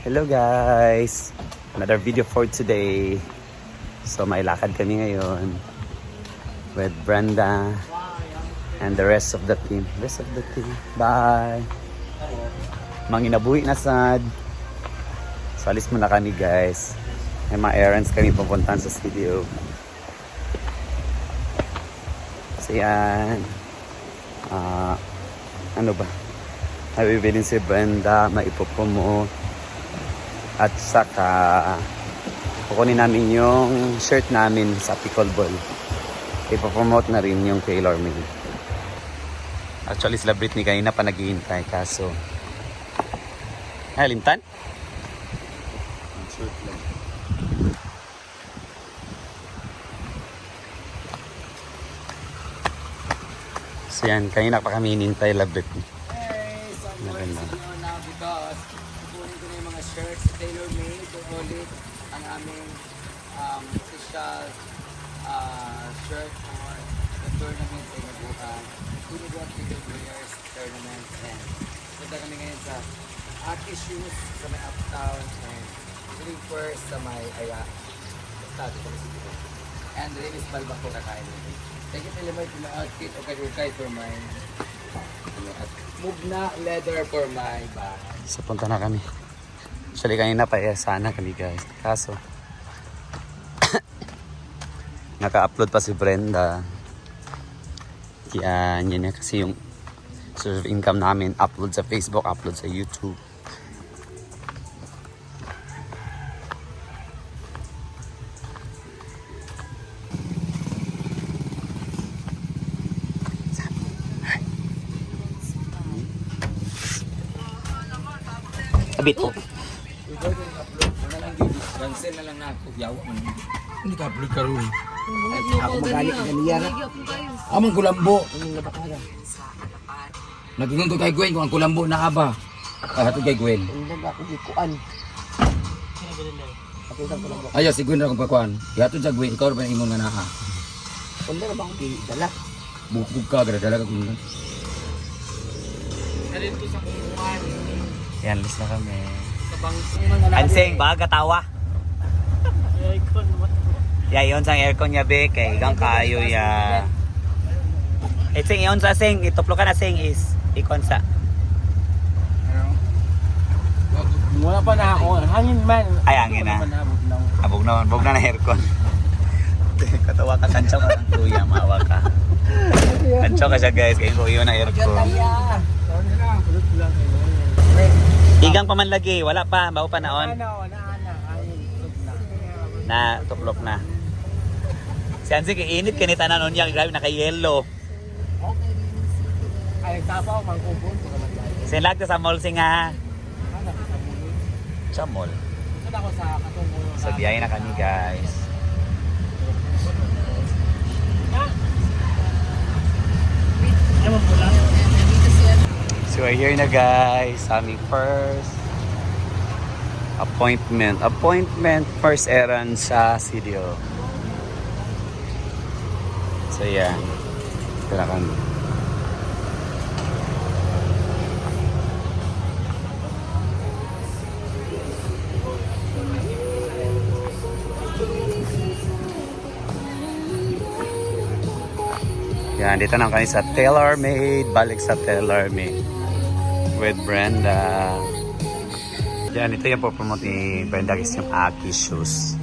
Hello guys! Another video for today. So may lakad kami ngayon with Brenda and the rest of the team. Bye! Manginabuhi na sad. So alis muna kami guys. May mga errands kami pupuntahan sa studio. So yan. Ano ba? Nabibilin si Brenda, maipopromote. At saka kukunin namin yung shirt namin sa pickleball. Ipopromote na rin yung TaylorMade. Actually sila Britney kanina pa naghihintay kaso lintan? Shirt lang. So yan, kanina pa kami hinintay la Britney. Hey, so I'm going to now because kukunin ko na yung mga shirts TaylorMade ulit ang aming official shirt for the tournament sa Inabuhan. Inabuhan Pickle Players Tournament and punta kami ngayon sa Aki Shoes sa may Uptown and Sleepers sa may Aya. Basta dito kami siguro. And the name is Balbako kakain. Thank you very much for my outfit o kay for my move na leather for my bag. So punta na kami. Actually kanina pa sana kami guys. Kaso naka-upload pa si Brenda. Kaya yan kasi yung source of income namin. Upload sa Facebook, upload sa YouTube. Abit oh. Cancel na lang na ako. Yawa man. Hindi ka upload ka rin. Ako magalit ka niya na. Amang kulambo. Nagingon ko kay Gwen kung ang kulambo na ba. Hatod kay Gwen. Hindi ba ako gikuan. Ayaw si Gwen na kung pakuan. Hatod sa Gwen. Ikaw rin imong nga naa. Hindi na ba ako dala? Bukbuk ka. Gada-dala ka kung Yan, list na kami. Sa bangko. Anseng, baga tawa. Ya, yun sang aircon niya be. Kay igang kayo ya. Sing, yun sa sing. Ituplo ka na sing is. Ikon sa. Wala pa na ako. Hangin man. Ay, hangin na. Abog na aircon. Katawa ka, kantsaw ka ng kuya. Maawa ka. Kantsaw ka siya guys. Kaya kuya na aircon. Igang pa man lagi, wala pa, bago pa naon. Na tuklok na. Si Ansi init kanita na noon niya, grabe naka-yellow. Ay, tapaw mangkubon. Sinlag sa mall singa. Sa mall. Saan ako sa katungo? So biyahe na kami guys. So we're here na guys, aming first appointment first errand sa CDO. So yan, tara kami. Yan, dito na kami sa TaylorMade, balik sa TaylorMade with Brenda. Yan, ito yung po-promote ni Brenda is yung Aki Shoes.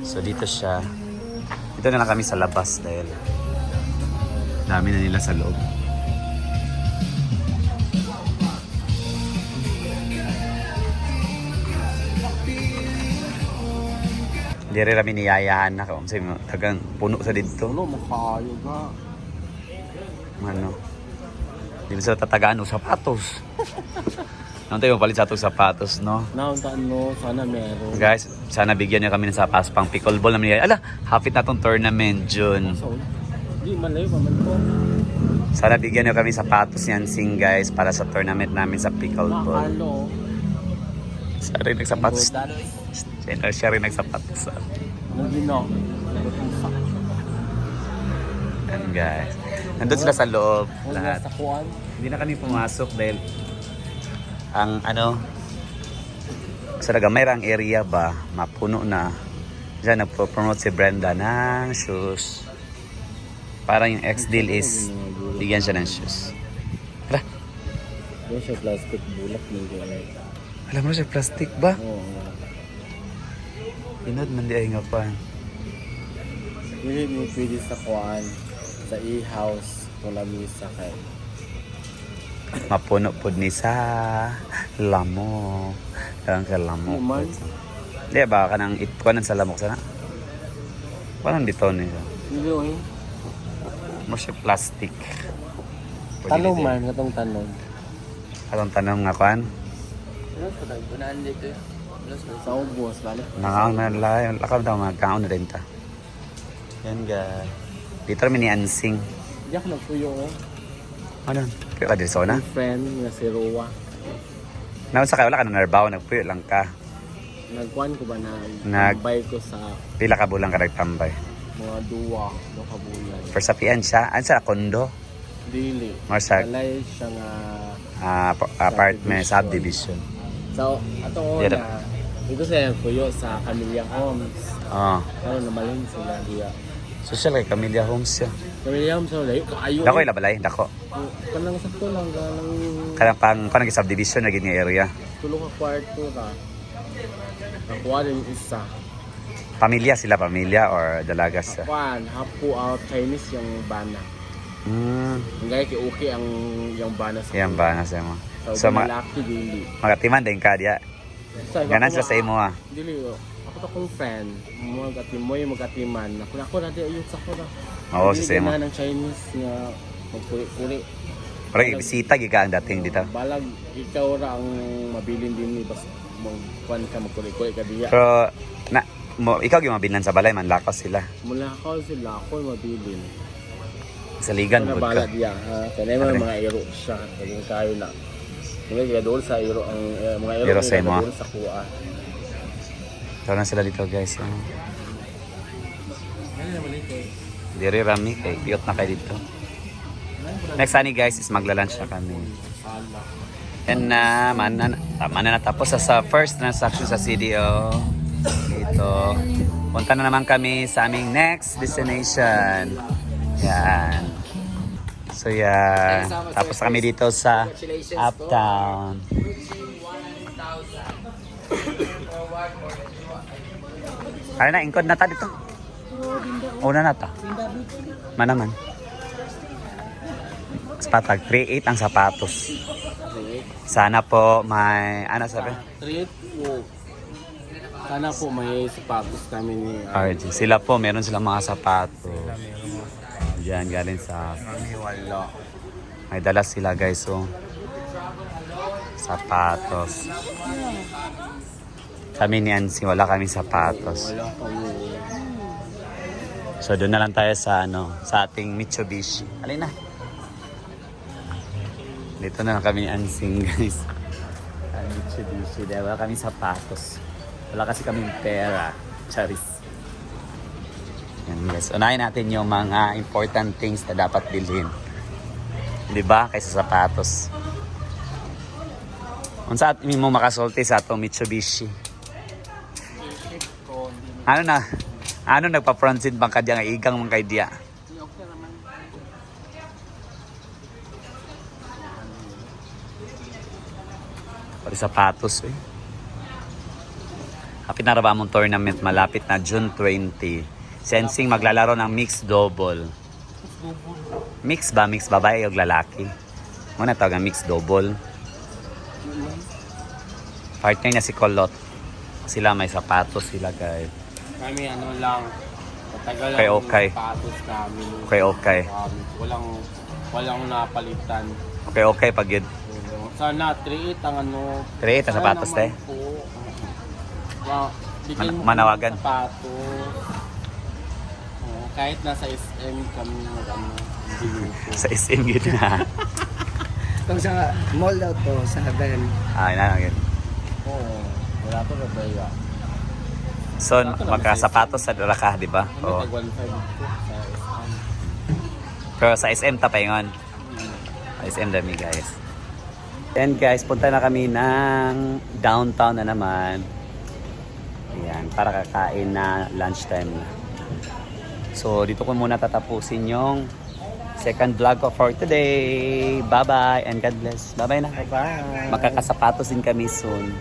So dito siya. Dito na lang kami sa labas dahil dami na nila sa loob. Hindi rin kami niyayahan na kung sabi mo, tagang puno sa dito. Ano, makayo ka. Ano? Hindi mo sa tatagaan o sapatos. Nung tayo palit sa itong sapatos, no? Nauntaan mo, sana meron. Guys, sana bigyan niyo kami ng sapatos pang pickleball naman. Ala, hapit na itong tournament, June. Hindi, malayo pa man po. Sana bigyan niyo kami sapatos yan, sing guys, para sa tournament namin sa pickleball. Nakalo. Siya rin nagsapatos. Siya rin nagsapatos. Nagino. Yan guys. Nandun sila sa loob. Lahat. Sa kuwan. Hindi na kami pumasok dahil ang ano, Sa Dagamay ang area ba, mapuno na. Diyan nagpo-promote si Brenda ng shoes. Parang yung ex-deal is bigyan siya ng shoes. Tara. Doon siya plastic bulak ng gulay. Alam mo siya, plastic ba? Oo. Inod man di ay nga pa. Hindi mo pwede sa kuan, sa e-house, kung lamisa kay. Mapuno po ni sa lamo. Kaya ka lamo. Man. Di ba ka nang itkuanan sa lamok sana? Parang dito niya. Hindi o eh. Mo siya plastic. Tanong man, katong tanong. Atong tanong nga kuan. Ano sa tagpunaan dito eh? Sa ubos, balik. Nangaon na lang. Lakaw daw magkaon na rin ta. Yan guys. Dito rin ni Ansing. Hindi ako nagpuyo oh. Ano? Puyo ka dito sa una? Ang friend nga si Roa. Naon sa kayo, wala ka na narbaw. Nagpuyo lang ka. Nagkuhan ko ba na Nag- tambay ko sa Pila ka bulang ka nagtambay. mga duwa, kabulan. First sa pian siya. Ano sa kondo? Dili. Or sa Kalay siya nga. apartment, subdivision. So, atong Dito. una, dito sa puyo sa Camellia Homes. Oh. Ano namalin sila diya. Social kay Camellia Homes siya. Camellia Homes, so layo kaayo. Dako ilabalay, dako. Kanang sakto lang, kanang Kaya pang kanang subdivision na gini area. tulo ka kwarto ra. Nakuha din isa. Pamilya sila, pamilya or dalagas siya. Nakuha, hapu out Chinese yung bana. Ang gaya kay okay ang yung bana sa Yan ba na sa mo. So, So malaki dili. magatiman din ka diya. So, Ganan sila sa imo ah. Dili, ako to kong friend. Mo yung magatiman. Ako na di ayun sa ko na. Oo, Dili sa imo. ganahan ng Chinese nga magkuri-kuri. Pero bisita giga ang dating dito. Balag ikaw ra ang mabilin din ni bas magkuan ka magkuri-kuri ka diya. Pero ikaw gyud mabilan sa balay man lakas sila. Mula ako sila ako mabilin. Sa ligan Na gud bala ka. diya ha. Kaya may mga iro siya kaging kayo na. Hindi kaya doon sa iro ang mga iro Iro sa imo. doon sa kuha. Tara na sila dito guys. Ano naman ito? Diri rami kay cute na kay dito. Next ani guys is magla-lunch na kami. Sala. And tama na natapos sa first transaction sa CDO. Dito. Punta na naman kami sa aming next destination. Yan. So yeah, tapos kami dito sa Uptown. Ano na, ingkod na ta dito? Una na ta. Manaman. Patag 3.8 ang sapatos. Sana po may ano sabi? Treat po. Sana po may sapatos kami ni RG. Sila po, meron silang mga sapatos. Diyan galing sa wala. may dala sila guys, so sapatos. Kami ni Ansi, wala kaming sapatos. Wala kami. So doon na lang tayo sa sa ating Mitsubishi. Alin na. Dito na lang kami ni Ansing guys. Sa Mitsubishi, dahil wala kaming sapatos. Wala kasi kaming pera. Charis. Yan guys. Unahin natin yung mga important things na dapat bilhin. Di ba? Kaysa sapatos. Kung saan mo makasulti sa itong Mitsubishi? Ano nagpa-front seat bang kadya nga igang mga kay Pati sapatos eh. Kapit na mong tournament malapit na June 20. Sensing maglalaro ng mixed double. Mix ba? Mix babae o lalaki? Muna tawag ang mixed double. Partner niya si Colot. Sila may sapatos sila guys. Kami ano lang. Matagal Okay, lang okay. yung sapatos namin. Okay. Walang napalitan. Okay pag yun. Sana 3.8 ang ano. 3.8 ang sapatos Sana te? naman po. Bigyan mo Manawagan. ng sapatos. Kahit nasa SM kami hindi po. Sa SM yun na. Itong sa mall daw to, sa Havel. Ay na yun. Oo. Wala to babaya. So, magkasapatos sa dura ka, di ba? Kami Oo. tag 1.5 po sa SM. Pero sa SM tapayngon. SM dami guys. And guys, punta na kami ng downtown na naman. Ayan, para kakain na lunchtime na. So, dito ko muna tatapusin yung second vlog ko for today. Bye-bye and God bless. Bye-bye na. Bye-bye. Magkakasapatos din kami soon.